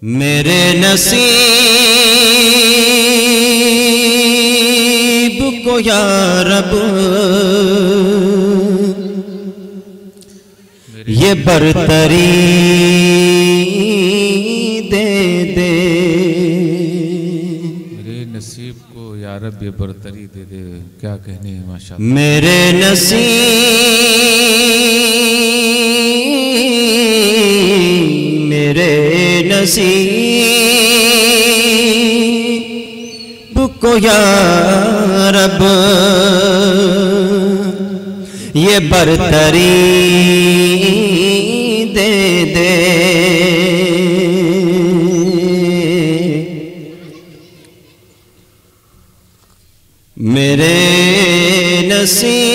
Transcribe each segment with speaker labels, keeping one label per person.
Speaker 1: میرے نصیب کو یا رب یہ برتری دے دے،
Speaker 2: میرے نصیب کو یا رب یہ برتری دے دے. کیا کہنے ہیں ماشاءاللہ.
Speaker 1: میرے نصیب کو یا رب یہ برتری دے دے. میرے نصیب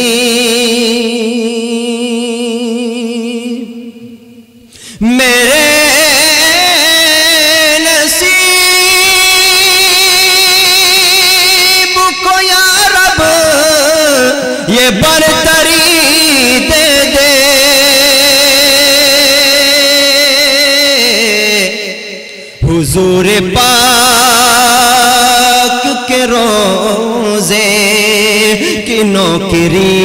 Speaker 1: کو یا رب یہ برتری دے دے. حضور پاک کے روزے کی نوکری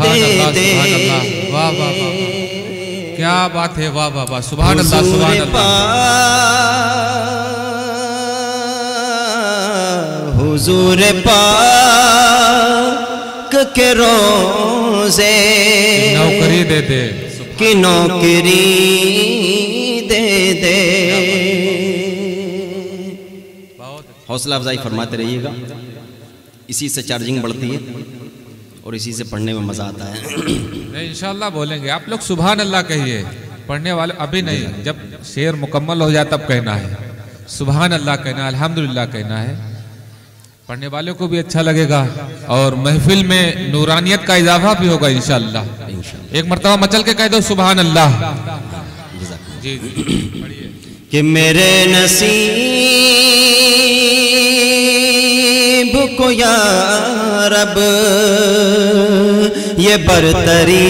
Speaker 1: دے دے.
Speaker 2: واہ واہ واہ، کیا بات ہے. واہ واہ واہ، سبحان اللہ سبحان اللہ.
Speaker 1: حضور پاک کے روزے
Speaker 2: نوکری دے دے،
Speaker 1: کی نوکری دے دے. حوصلہ افزائی فرماتے رہیے گا، اسی سے چارجنگ بڑھتی ہے اور اسی سے پڑھنے میں مزہ آتا ہے.
Speaker 2: نہیں انشاءاللہ بولیں گے آپ لوگ. سبحان اللہ کہیے. پڑھنے والے ابھی نہیں، جب شعر مکمل ہو جائے تب کہنا ہے. سبحان اللہ کہنا ہے، الحمدللہ کہنا ہے. پڑھنے والوں کو بھی اچھا لگے گا اور محفل میں نورانیت کا اضافہ بھی ہوگا انشاءاللہ. ایک مرتبہ مچل کے کہہ دو سبحان اللہ. جی
Speaker 1: کہ میرے نصیب کو یا رب یہ برتری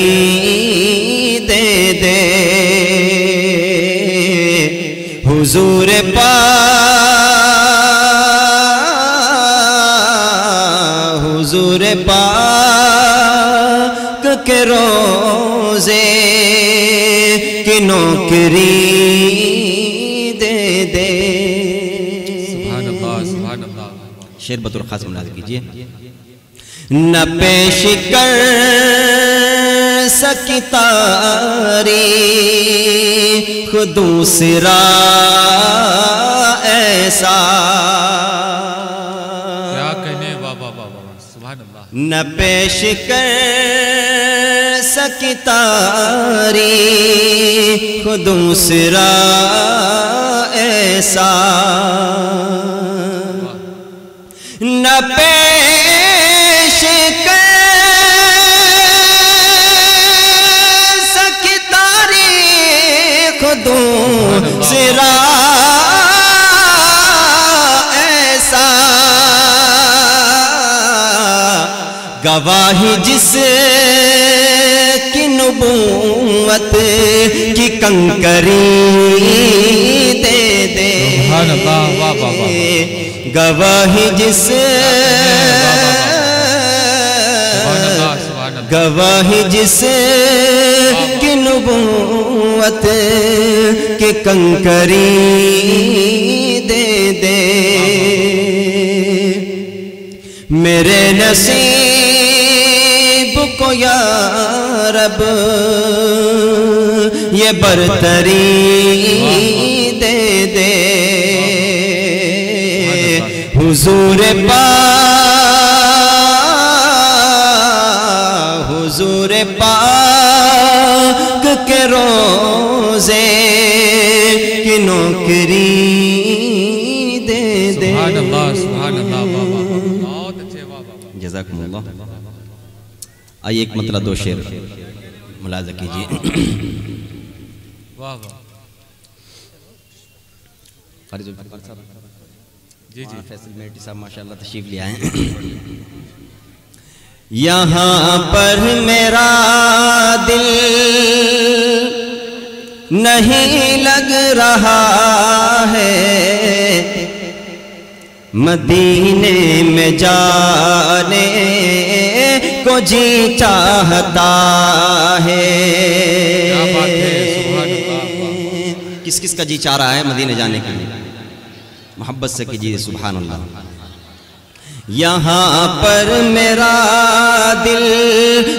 Speaker 1: دے دے. حضور پاک کے روزے کی نوکری دے دے.
Speaker 2: سبحان اللہ سبحان اللہ.
Speaker 1: شعر بطور خاص ملاحظہ کیجئے. نہ پیش کر سکی تاریخ دوسرا ایسا.
Speaker 2: کیا کہنے. واہ واہ واہ واہ، سبحان اللہ.
Speaker 1: نہ پیش کر سکی تاریخ دوسرا ایسا. نہ پیش کر سکی تاریخ دوسرا ایسا. گواہی جس کی نبوت کی کنکری دے دے.
Speaker 2: سبحان اللہ. واہ واہ واہ.
Speaker 1: گواہی جس گواہی جس کی نبوت کی کنکری دے دے. میرے نصیب کو یا رب یہ برتری دے دے. حضور پاک کے روزے کی نوکری دے دے.
Speaker 2: سبحان اللہ سبحان اللہ. بہت اچھے.
Speaker 1: جزاکم اللہ. آئیے ایک مطلع دو شعر ملاحظہ کیجئے.
Speaker 2: واہ واہ. جی جی
Speaker 1: فیصل میٹی صاحب ماشاءاللہ تشریف لے آئے ہیں. یہاں پر میرا دل نہیں لگ رہا ہے، مدینے میں جانے کو جی چاہتا ہے۔ کس کس کا جی چاہ رہا ہے مدینے جانے کے لیے؟ محبت سے کیجیے سبحان اللہ۔ یہاں پر میرا دل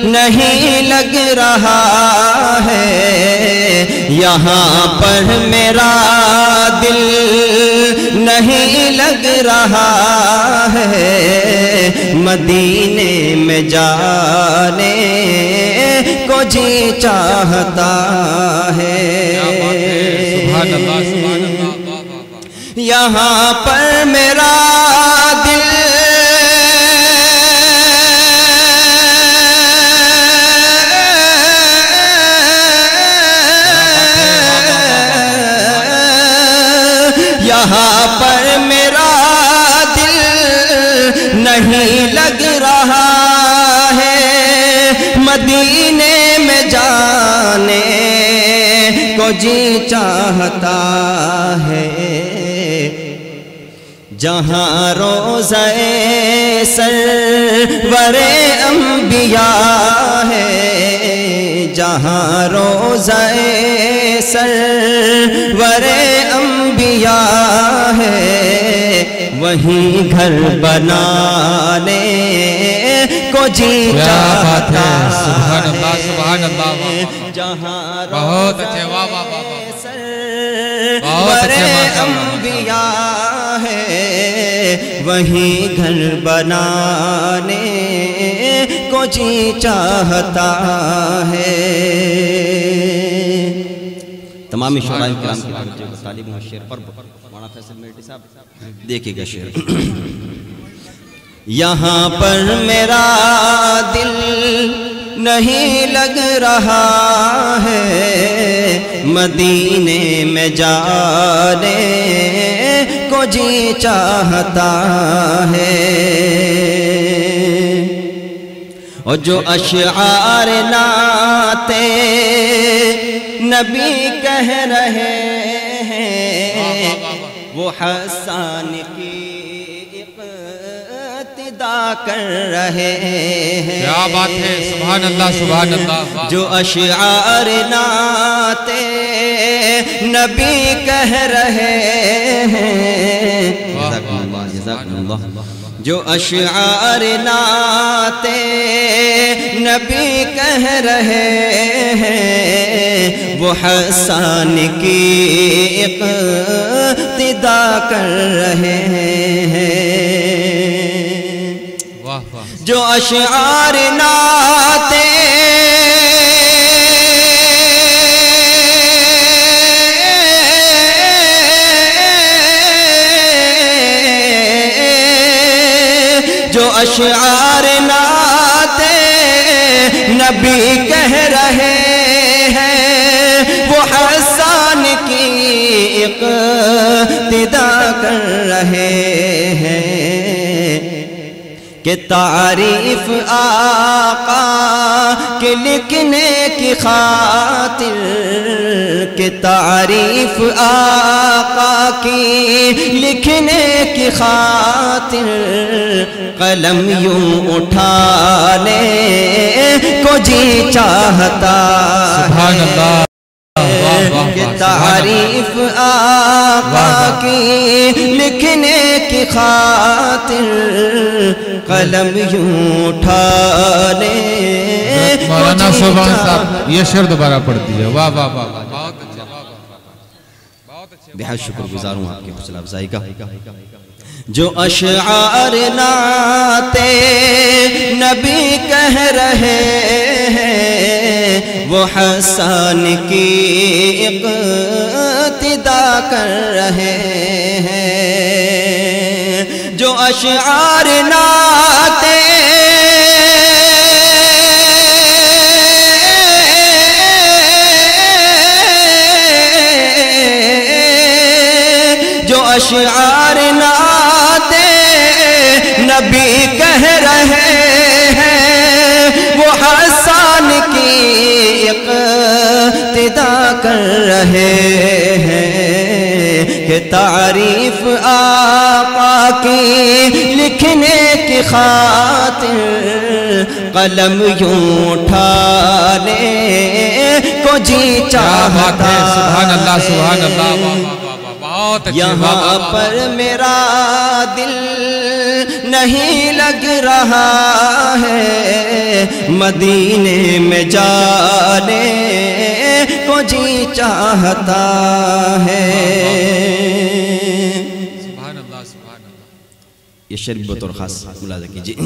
Speaker 1: نہیں لگ رہا ہے، یہاں پر میرا دل نہیں لگ رہا ہے، مدینے میں جانے کو جی چاہتا ہے۔
Speaker 2: سبحان اللہ سبحان اللہ۔
Speaker 1: یہاں پر میرا دل یہاں پر میرا دل نہیں لگ رہا ہے، مدینے میں جانے کو جی چاہتا ہے۔ جہاں روضہ سرور انبیاء ہے، جہاں روضہ سرور انبیاء ہے، وہیں گھر بنانے کو جی چاہتا ہے۔
Speaker 2: سبحان اللہ سبحان اللہ۔
Speaker 1: جہاں
Speaker 2: بہت اچھے، واہ واہ واہ
Speaker 1: سرور انبیاء ہے، وہیں گھر بنانے کو جی چاہتا ہے۔ تمام شعراء کرام کی توجہ کو طالب ہوں شعر پر مولانا فیصل میرٹی صاحب دیکھے گا شعر۔ یہاں پر میرا دل نہیں لگ رہا ہے، مدینے میں جانے کو جی چاہتا ہے۔ اور جو اشعار نعت نبی کہہ رہے ہیں، وہ حسان کی اقتدا کر رہے ہیں۔
Speaker 2: کیا بات ہے، سبحان اللہ سبحان اللہ۔
Speaker 1: جو اشعار نعت نبی کہہ رہے ہیں، جزاکم اللہ جزاکم اللہ۔ جو اشعار نعت نبی کہہ رہے ہیں، وہ حسان کی اقتدا کر رہے ہیں۔ جو اشعار نعت جو اشعار نعت نبی کہہ رہے ہیں، وہ حسان کی اقتدا کر رہے ہیں کہ تعریف آقا کے لکھنے کی خاطر، کہ تعریف آقا کی لکھنے کی خاطر قلم یوں اٹھانے کو جی چاہتا
Speaker 2: سبحان اللہ۔
Speaker 1: کہ تعریف آقا کی لکھنے کی خاطر قلم یوں اٹھانے
Speaker 2: مولانا سبحان صاحب یہ شعر دوبارہ پڑھ دیجئے۔ واہ واہ واہ، بہت اچھا بہت اچھا۔
Speaker 1: بہت شکر گزار ہوں آپ کی حوصلہ افزائی کا۔ جو اشعار نعت نبی کہہ رہے ہیں، وہ حسان کی اقتدا کر رہے ہیں۔ جو اشعار نعت جو اشعار نعت نبی کہہ رہے ہیں، وہ حسان کی اقتدا کر کر رہے ہیں کہ تعریف آقا کی لکھنے کی خاطر قلم یوں اٹھانے کو جی چاہتا ہے۔
Speaker 2: سبحان اللہ سبحان اللہ، بہت اچھی
Speaker 1: یہاں پر میرا دل نہیں لگ رہا ہے، مدینے میں جانے کو جی چاہتا ہے۔
Speaker 2: سبحان اللہ سبحان اللہ۔
Speaker 1: یہ شریف بطور خاص ملاحظہ کیجیے۔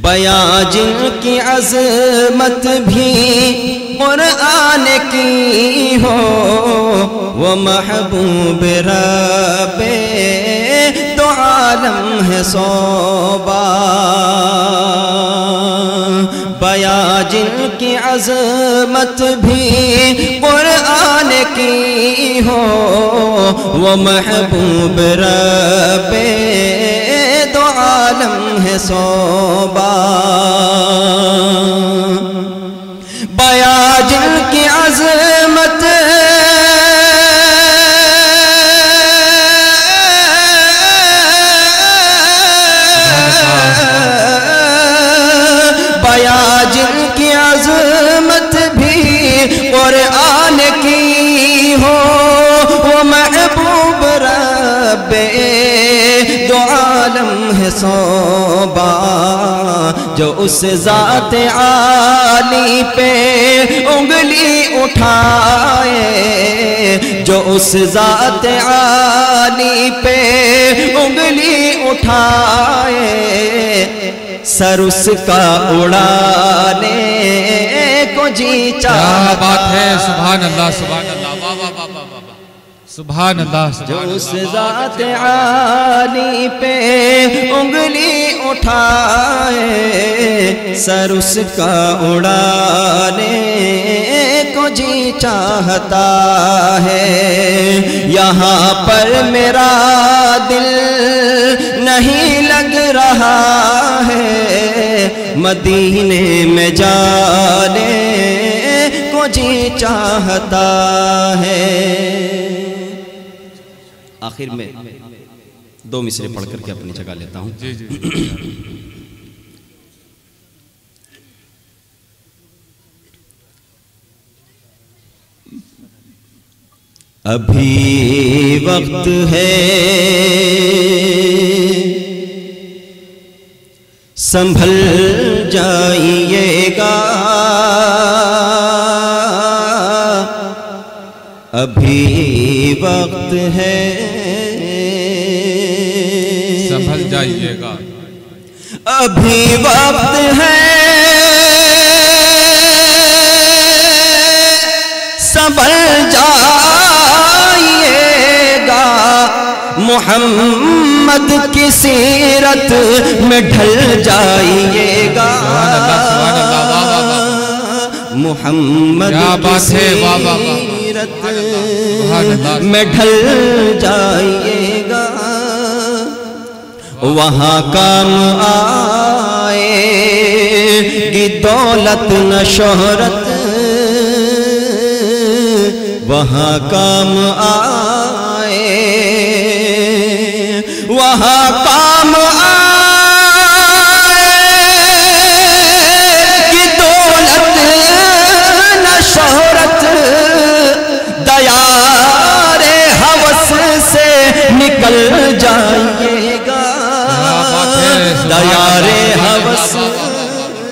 Speaker 1: بیان جن کی عظمت بھی قرآن کی ہو، وہ محبوب رب دو عالم ہے صوبہ۔ بیان جن کی عظمت بھی قرآن کی ہو، وہ محبوب رب دو عالم ہے صوبہ۔ بیان جن کی عظمت بیان جن کی عظمت بھی قرآن کی ہو، وہ محبوب رب دو عالم ہے صوبہ۔ جو اس ذات عالی پہ انگلی اٹھائے، جو اس ذات عالی پہ انگلی اٹھائے، سر اس کا اڑانے کو جی چاہتا۔
Speaker 2: کیا بات ہے، سبحان اللہ سبحان اللہ، واہ واہ واہ واہ واہ، سبحان اللہ
Speaker 1: جو
Speaker 2: سبحان
Speaker 1: اس
Speaker 2: اللہ۔
Speaker 1: ذات عالی پہ انگلی اٹھائے، سر اس کا اڑانے کو جی چاہتا ہے۔ یہاں پر میرا دل نہیں لگ رہا ہے، مدینے میں جانے کو جی چاہتا ہے۔ آخر میں دو مصرے پڑھ کر کے اپنی جگہ لیتا ہوں۔
Speaker 2: جی جی
Speaker 1: ابھی وقت ہے سنبھل جائیے گا، ابھی وقت ہے
Speaker 2: سنبھل جائیے گا،
Speaker 1: ابھی وقت ہے سنبھل جائیے گا، محمد کی سیرت میں ڈھل جائیے گا، محمد کی سیرت میں ڈھل جائیے گا، وہاں کام آئے گی دولت نہ شہرت، وہاں کام آئے، وہاں کام آئے گی دولت نہ شہرت، دیار ہوس سے نکل جائیے گا، دیار ہوس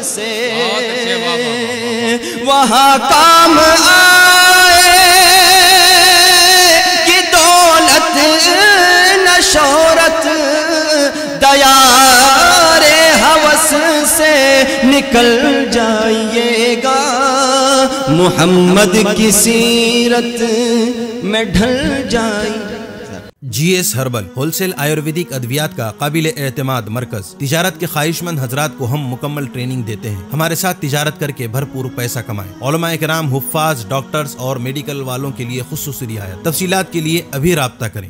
Speaker 1: سے وہاں کام آئے گی دولت نہ شہرت، دیار ہوس سے نکل جائیے گا، محمد کی سیرت میں ڈھل جائیے۔
Speaker 3: G S herbal wholesale Ayurvedic ادویات کا قابل اعتماد مرکز۔ تجارت کے خواہش مند حضرات کو ہم مکمل ٹریننگ دیتے ہیں، ہمارے ساتھ تجارت کر کے بھرپور پیسہ کمائیں۔ علماء کرام، حفاظ، ڈاکٹرز اور میڈیکل والوں کے لیے خصوصی رعایت۔ تفصیلات کے لیے ابھی رابطہ کریں۔